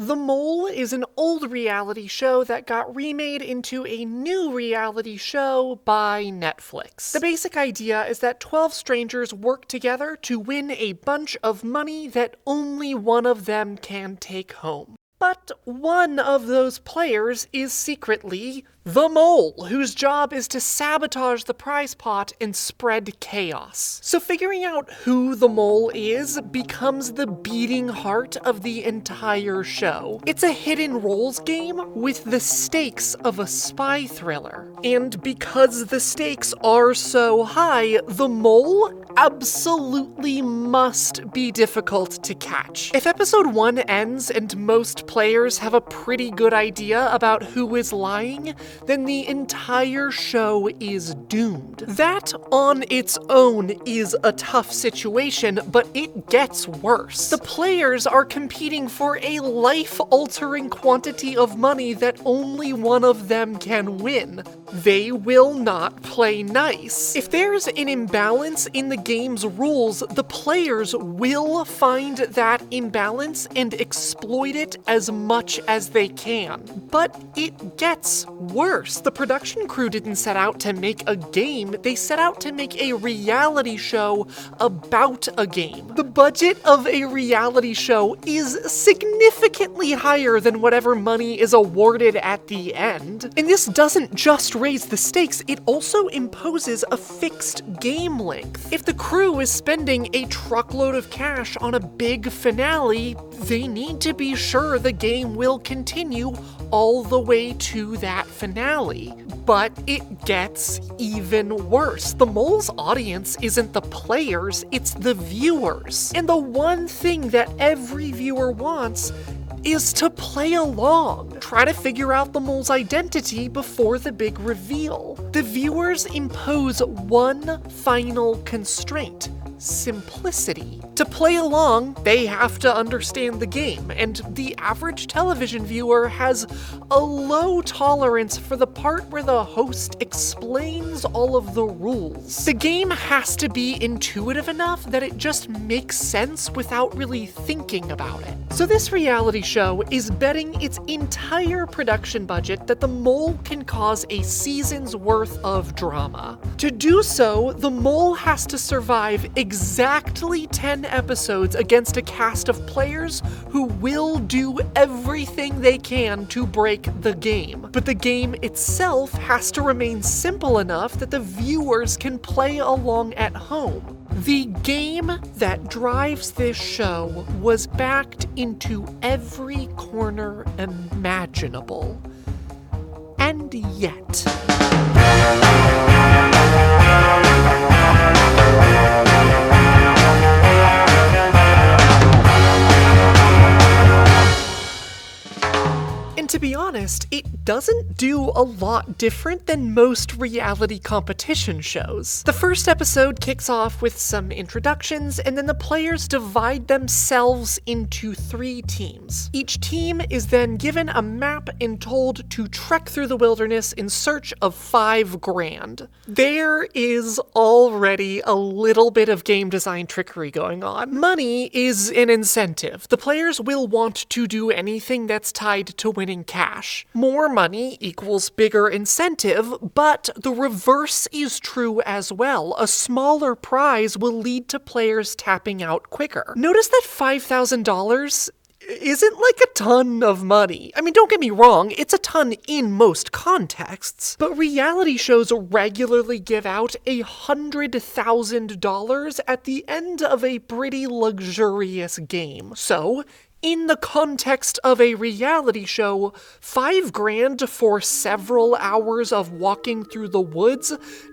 The Mole is an old reality show that got remade into a new reality show by Netflix. The basic idea is that 12 strangers work together to win a bunch of money that only one of them can take home. But one of those players is secretly the Mole, whose job is to sabotage the prize pot and spread chaos. So figuring out who the Mole is becomes the beating heart of the entire show. It's a hidden roles game with the stakes of a spy thriller. And because the stakes are so high, the Mole absolutely must be difficult to catch. If episode 1 ends and most players have a pretty good idea about who is lying, then the entire show is doomed. That on its own is a tough situation, but it gets worse. The players are competing for a life-altering quantity of money that only one of them can win. They will not play nice. If there's an imbalance in the game's rules, the players will find that imbalance and exploit it as much as they can. But it gets worse. The production crew didn't set out to make a game, they set out to make a reality show about a game. The budget of a reality show is significantly higher than whatever money is awarded at the end. And this doesn't just raise the stakes, it also imposes a fixed game length. If the crew is spending a truckload of cash on a big finale, they need to be sure the game will continue all the way to that finale. But it gets even worse. The Mole's audience isn't the players, it's the viewers. And the one thing that every viewer wants is to play along. Try to figure out the Mole's identity before the big reveal. The viewers impose one final constraint: simplicity. To play along, they have to understand the game, and the average television viewer has a low tolerance for the part where the host explains all of the rules. The game has to be intuitive enough that it just makes sense without really thinking about it. So this reality show is betting its entire production budget that the Mole can cause a season's worth of drama. To do so, the Mole has to survive exactly 10 episodes against a cast of players who will do everything they can to break the game. But the game itself has to remain simple enough that the viewers can play along at home. The game that drives this show was backed into every corner imaginable. And yet... And to be honest, it doesn't do a lot different than most reality competition shows. The first episode kicks off with some introductions, and then the players divide themselves into 3 teams. Each team is then given a map and told to trek through the wilderness in search of $5 grand. There is already a little bit of game design trickery going on. Money is an incentive. The players will want to do anything that's tied to winning cash. More money equals bigger incentive, but the reverse is true as well. A smaller prize will lead to players tapping out quicker. Notice that $5,000 isn't like a ton of money. I mean, don't get me wrong, it's a ton in most contexts, but reality shows regularly give out $100,000 at the end of a pretty luxurious game. So, in the context of a reality show, $5 grand for several hours of walking through the woods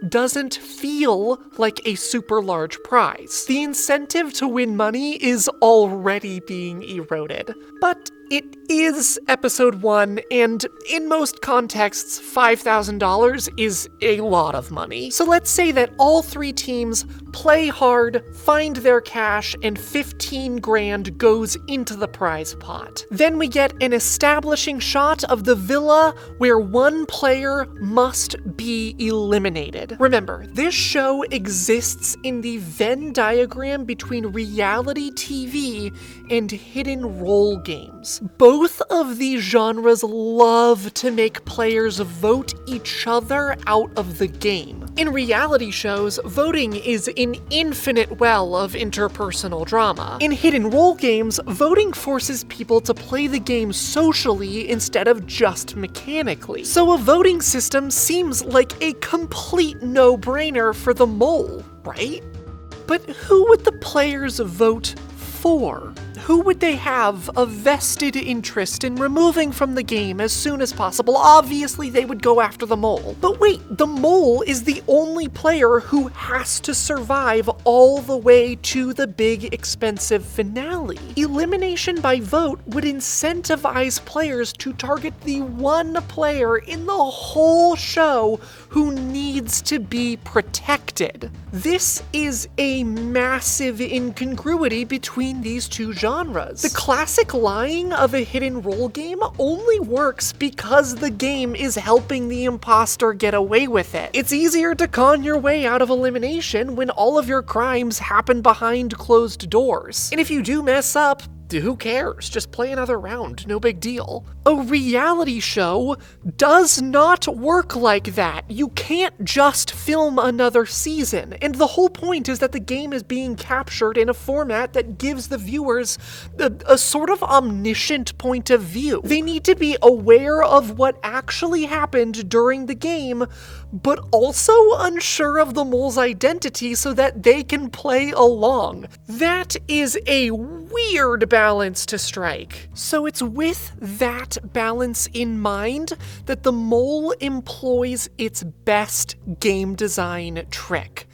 doesn't feel like a super large prize. The incentive to win money is already being eroded. But it is episode 1, and in most contexts, $5,000 is a lot of money. So let's say that all 3 teams play hard, find their cash, and 15 grand goes into the prize pot. Then we get an establishing shot of the villa where one player must be eliminated. Remember, this show exists in the Venn diagram between reality TV and hidden role games. Both Both of these genres love to make players vote each other out of the game. In reality shows, voting is an infinite well of interpersonal drama. In hidden role games, voting forces people to play the game socially instead of just mechanically. So a voting system seems like a complete no-brainer for the mole, right? But who would the players vote for? Who would they have a vested interest in removing from the game as soon as possible? Obviously, they would go after the mole. But wait, the mole is the only player who has to survive all the way to the big, expensive finale. Elimination by vote would incentivize players to target the one player in the whole show who needs to be protected. This is a massive incongruity between these two genres. The classic lying of a hidden role game only works because the game is helping the imposter get away with it. It's easier to con your way out of elimination when all of your crimes happen behind closed doors. And if you do mess up, who cares? Just play another round, no big deal. A reality show does not work like that. You can't just film another season, and the whole point is that the game is being captured in a format that gives the viewers a sort of omniscient point of view. They need to be aware of what actually happened during the game, but also unsure of the mole's identity so that they can play along. That is a weird balance to strike. So it's with that balance in mind that the mole employs its best game design trick: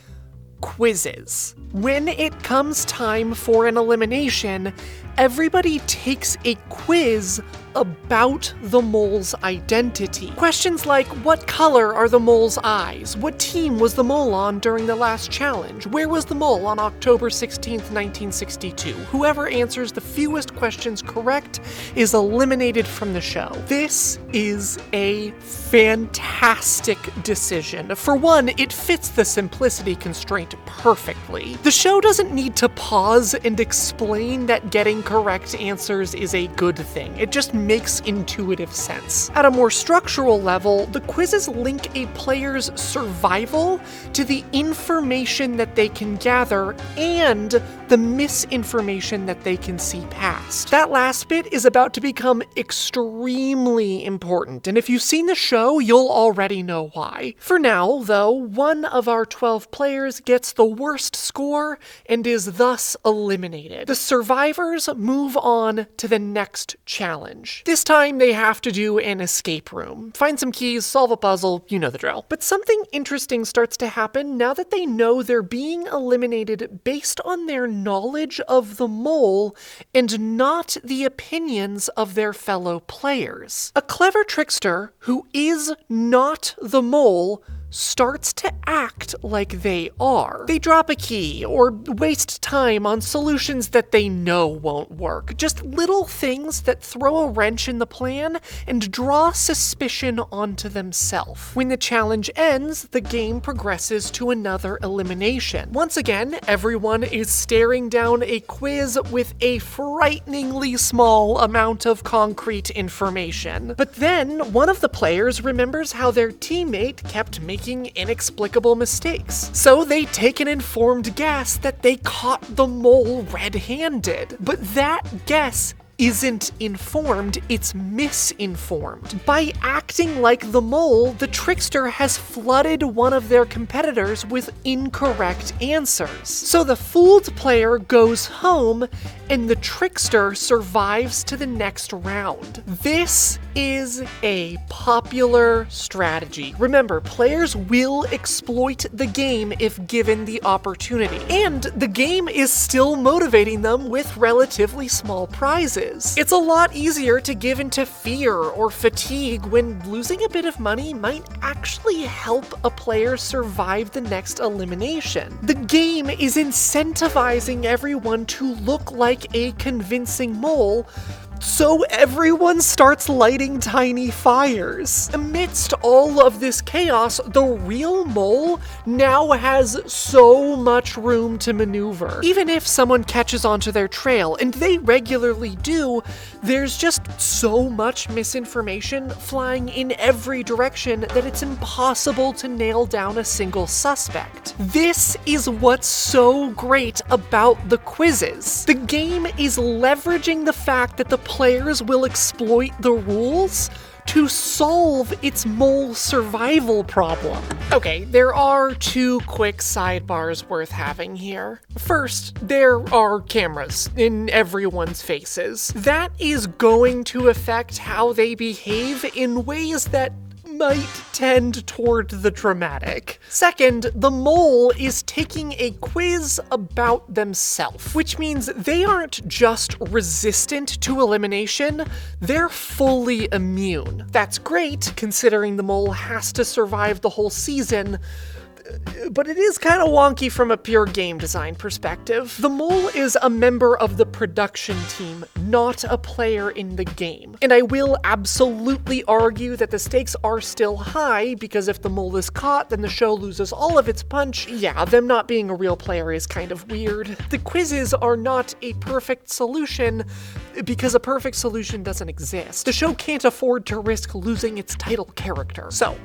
quizzes. When it comes time for an elimination, everybody takes a quiz about the mole's identity. Questions like, what color are the mole's eyes? What team was the mole on during the last challenge? Where was the mole on October 16th, 1962? Whoever answers the fewest questions correct is eliminated from the show. This is a fantastic decision. For one, it fits the simplicity constraint perfectly. The show doesn't need to pause and explain that getting correct answers is a good thing. It just makes intuitive sense. At a more structural level, the quizzes link a player's survival to the information that they can gather and the misinformation that they can see past. That last bit is about to become extremely important, and if you've seen the show, you'll already know why. For now, though, one of our 12 players gets the worst score and is thus eliminated. The survivors move on to the next challenge. This time they have to do an escape room. Find some keys, solve a puzzle, you know the drill. But something interesting starts to happen now that they know they're being eliminated based on their knowledge of the mole and not the opinions of their fellow players. A clever trickster who is not the mole starts to act like they are. They drop a key or waste time on solutions that they know won't work. Just little things that throw a wrench in the plan and draw suspicion onto themselves. When the challenge ends, the game progresses to another elimination. Once again, everyone is staring down a quiz with a frighteningly small amount of concrete information. But then, one of the players remembers how their teammate kept making inexplicable mistakes. So they take an informed guess that they caught the mole red-handed. But that guess isn't informed, it's misinformed. By acting like the mole, the trickster has flooded one of their competitors with incorrect answers. So the fooled player goes home, and the trickster survives to the next round. This is a popular strategy. Remember, players will exploit the game if given the opportunity. And the game is still motivating them with relatively small prizes. It's a lot easier to give into fear or fatigue when losing a bit of money might actually help a player survive the next elimination. The game is incentivizing everyone to look like a convincing mole, so everyone starts lighting tiny fires. Amidst all of this chaos, the real mole now has so much room to maneuver. Even if someone catches onto their trail, and they regularly do, There's just so much misinformation flying in every direction that it's impossible to nail down a single suspect. This is what's so great about the quizzes. The game is leveraging the fact that the players will exploit the rules to solve its mole survival problem. Okay, there are two quick sidebars worth having here. First, there are cameras in everyone's faces. That is going to affect how they behave in ways that might tend toward the dramatic. Second, the mole is taking a quiz about themselves, which means they aren't just resistant to elimination, they're fully immune. That's great, considering the mole has to survive the whole season, but it is kind of wonky from a pure game design perspective. The mole is a member of the production team, not a player in the game. And I will absolutely argue that the stakes are still high, because if the mole is caught, then the show loses all of its punch. Yeah, them not being a real player is kind of weird. The quizzes are not a perfect solution, because a perfect solution doesn't exist. The show can't afford to risk losing its title character. So,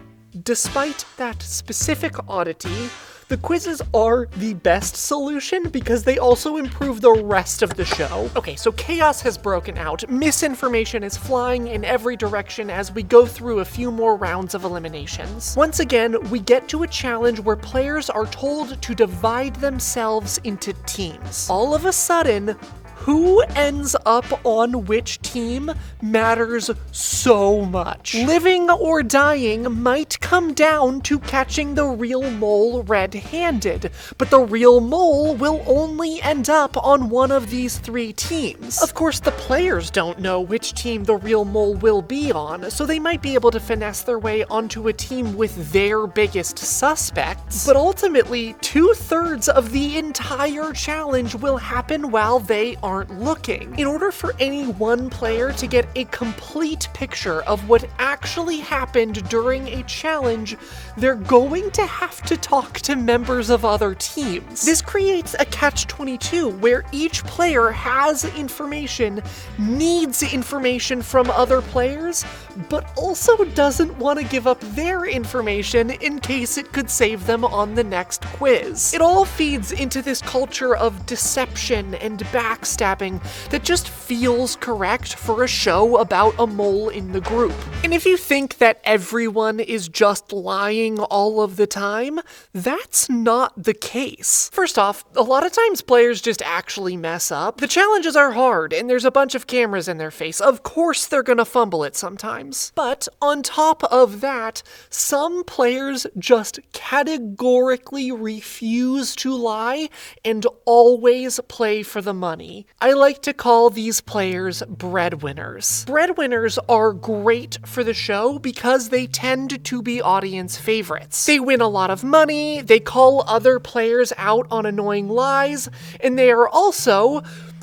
despite that specific oddity, the quizzes are the best solution because they also improve the rest of the show. Okay, so chaos has broken out. Misinformation is flying in every direction as we go through a few more rounds of eliminations. Once again, we get to a challenge where players are told to divide themselves into teams. All of a sudden, who ends up on which team matters so much. Living or dying might come down to catching the real mole red-handed, but the real mole will only end up on one of these three teams. Of course, the players don't know which team the real mole will be on, so they might be able to finesse their way onto a team with their biggest suspects, but ultimately, 2/3 of the entire challenge will happen while they aren't looking. In order for any one player to get a complete picture of what actually happened during a challenge, they're going to have to talk to members of other teams. This creates a catch-22 where each player has information, needs information from other players, but also doesn't want to give up their information in case it could save them on the next quiz. It all feeds into this culture of deception and backstabbing that just feels correct for a show about a mole in the group. And if you think that everyone is just lying all of the time, that's not the case. First off, a lot of times players just actually mess up. The challenges are hard, and there's a bunch of cameras in their face. Of course they're gonna fumble it sometimes. But on top of that, some players just categorically refuse to lie and always play for the money. I like to call these players breadwinners. Breadwinners are great for the show because they tend to be audience favorites. They win a lot of money, they call other players out on annoying lies, and they are also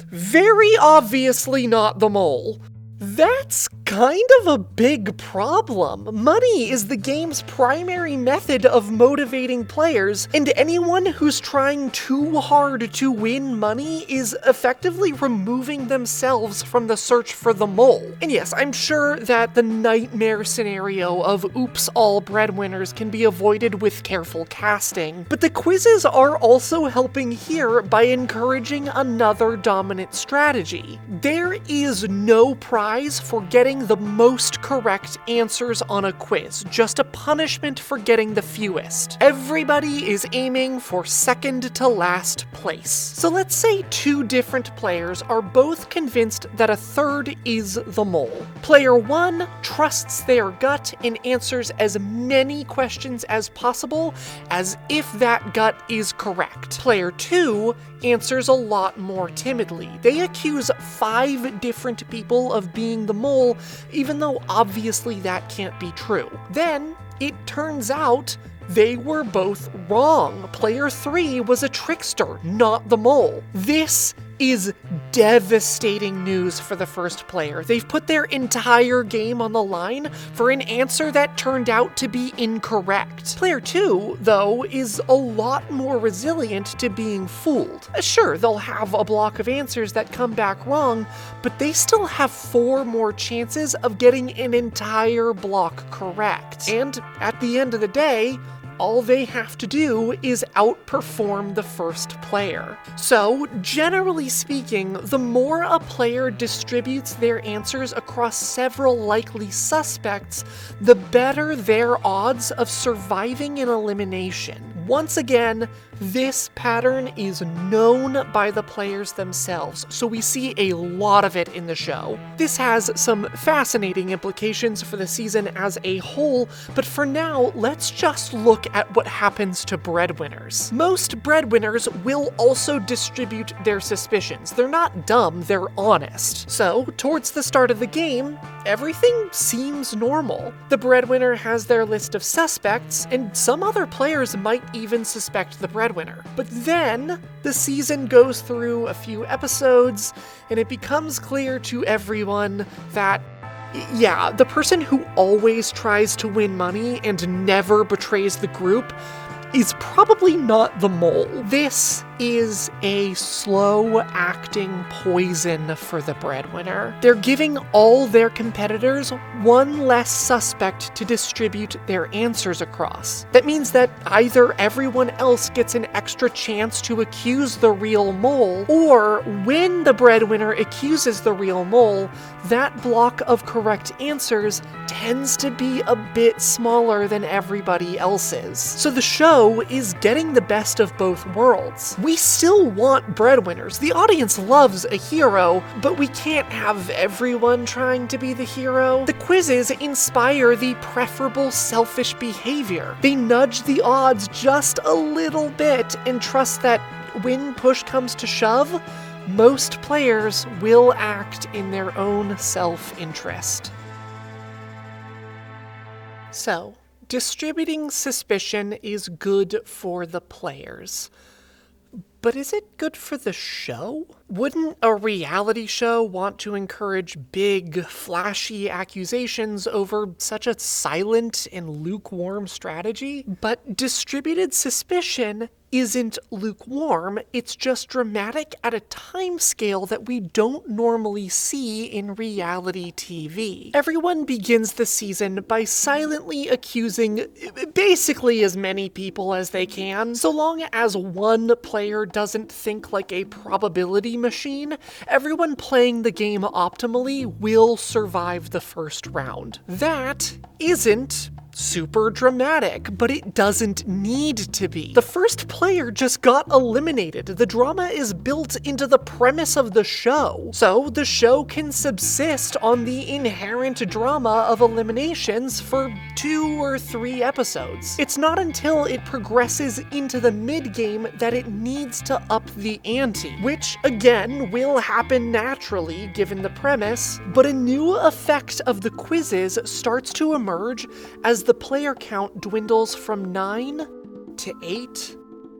very obviously not the mole. That's kind of a big problem. Money is the game's primary method of motivating players, and anyone who's trying too hard to win money is effectively removing themselves from the search for the mole. And yes, I'm sure that the nightmare scenario of oops, all breadwinners can be avoided with careful casting, but the quizzes are also helping here by encouraging another dominant strategy. There is no prize for getting the most correct answers on a quiz, just a punishment for getting the fewest. Everybody is aiming for second to last place. So let's say two different players are both convinced that a third is the mole. Player 1 trusts their gut and answers as many questions as possible as if that gut is correct. Player 2 answers a lot more timidly. They accuse 5 different people of being the mole, even though obviously that can't be true. Then, it turns out they were both wrong. Player 3 was a trickster, not the mole. This is devastating news for the first player. They've put their entire game on the line for an answer that turned out to be incorrect. Player 2, though, is a lot more resilient to being fooled. Sure, they'll have a block of answers that come back wrong, but they still have 4 more chances of getting an entire block correct. And at the end of the day, all they have to do is outperform the first player. So, generally speaking, the more a player distributes their answers across several likely suspects, the better their odds of surviving an elimination. Once again, this pattern is known by the players themselves, so we see a lot of it in the show. This has some fascinating implications for the season as a whole, but for now, let's just look at what happens to breadwinners. Most breadwinners will also distribute their suspicions. They're not dumb, they're honest. So, towards the start of the game, everything seems normal. The breadwinner has their list of suspects, and some other players might even suspect the breadwinner. But then, the season goes through a few episodes, and it becomes clear to everyone that, yeah, the person who always tries to win money and never betrays the group is probably not the mole. This is a slow-acting poison for the breadwinner. They're giving all their competitors one less suspect to distribute their answers across. That means that either everyone else gets an extra chance to accuse the real mole, or when the breadwinner accuses the real mole, that block of correct answers tends to be a bit smaller than everybody else's. So the show is getting the best of both worlds. We still want breadwinners. The audience loves a hero, but we can't have everyone trying to be the hero. The quizzes inspire the preferable selfish behavior. They nudge the odds just a little bit and trust that when push comes to shove, most players will act in their own self-interest. So, distributing suspicion is good for the players. But is it good for the show? Wouldn't a reality show want to encourage big, flashy accusations over such a silent and lukewarm strategy? But distributed suspicion isn't lukewarm, it's just dramatic at a time scale that we don't normally see in reality TV. Everyone begins the season by silently accusing basically as many people as they can. So long as one player doesn't think like a probability machine, everyone playing the game optimally will survive the first round. That isn't super dramatic, but it doesn't need to be. The first player just got eliminated. The drama is built into the premise of the show, so the show can subsist on the inherent drama of eliminations for 2 or 3 episodes. It's not until it progresses into the mid-game that it needs to up the ante, which again will happen naturally given the premise, but a new effect of the quizzes starts to emerge as the player count dwindles from 9 to 8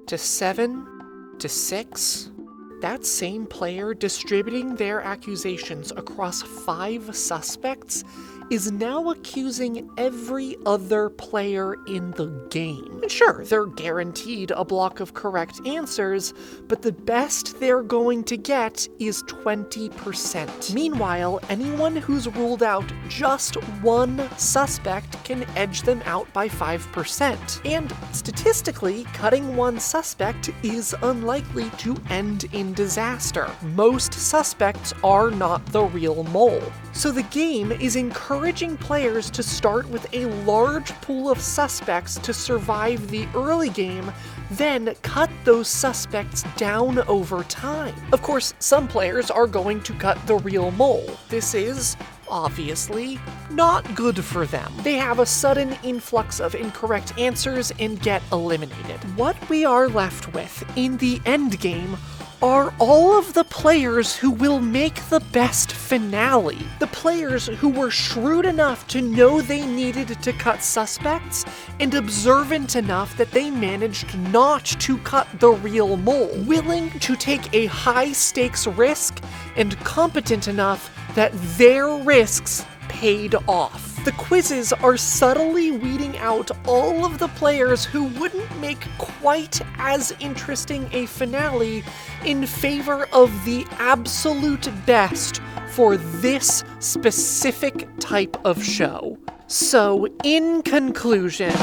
to 7 to 6. That same player distributing their accusations across 5 suspects is now accusing every other player in the game. And sure, they're guaranteed a block of correct answers, but the best they're going to get is 20%. Meanwhile, anyone who's ruled out just one suspect can edge them out by 5%. And statistically, cutting one suspect is unlikely to end in disaster. Most suspects are not the real mole. So the game is encouraging players to start with a large pool of suspects to survive the early game, then cut those suspects down over time. Of course, some players are going to cut the real mole. This is obviously not good for them. They have a sudden influx of incorrect answers and get eliminated. What we are left with in the endgame are all of the players who will make the best finale. The players who were shrewd enough to know they needed to cut suspects and observant enough that they managed not to cut the real mole. Willing to take a high-stakes risk and competent enough that their risks paid off. The quizzes are subtly weeding out all of the players who wouldn't make quite as interesting a finale in favor of the absolute best for this specific type of show. So, in conclusion,